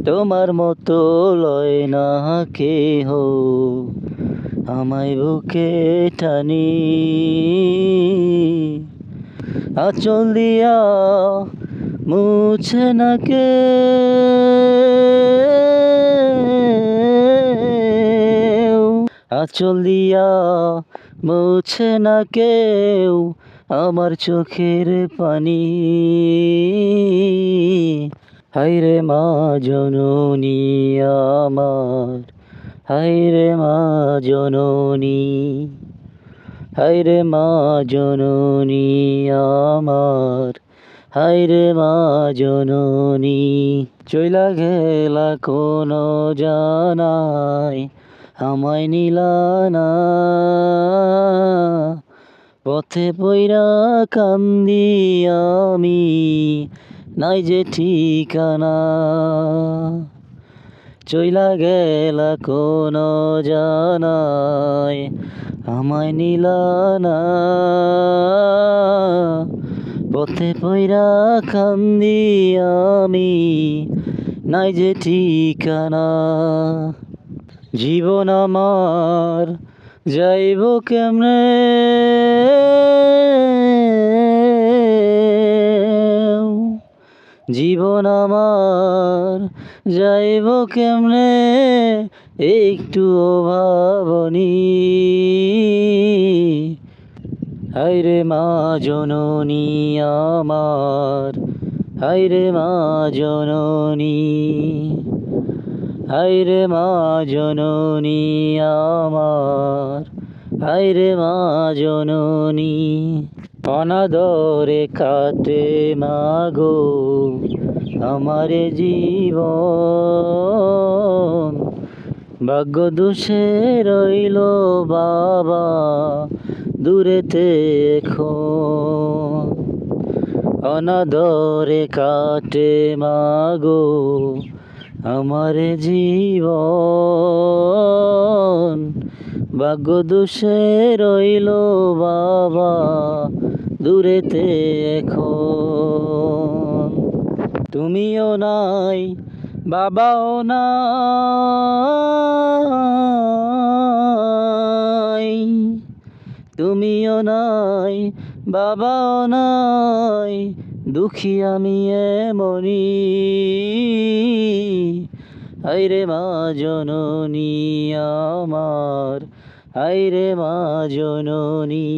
তোমার মতো লয় না কেহ আমায় বুকে টানি, আঁচল দিয়া মুছে না কেউ, আঁচল দিয়া মুছে না কেউ আমার চোখের পানি। হায়রে মা জননী আমার, হায়রে মা জননী, হায়রে মা জননী আমার, হায়রে মা জননী। চইলা গেলা কোন জানাই আমায় নিলা না, পথে পইরা কান্দি আমি নাই যে ঠিকানা। চইলা গেলা কোন জানাই আমায় নিলা না, পথে পইরা কান্দি আমি নাই যে ঠিকানা। জীবন আমার যাইব কেমনে, জীবন আমার যাইব কেমনে একটু ভাবনি। হায়রে মা জননী আমার, হায়রে মা জননী, হায়রে মা জননী আমার, হায়রে মা জননী। অনাদরে কাটে মাগো আমার জীবন, ভাগ্য দোষে রইল বাবা দূরেতে এখন। অনাদরে কাটে মাগো আমার জীবন, ভাগ্য দোষে রইল বাবা দূরেতে এখন। তুমিও নাই বাবাও নাই, তুমিও নাই বাবাও নাই, দুঃখী আমি এমনি। হায়রে মা জননী আমার, হায়রে মা জননী।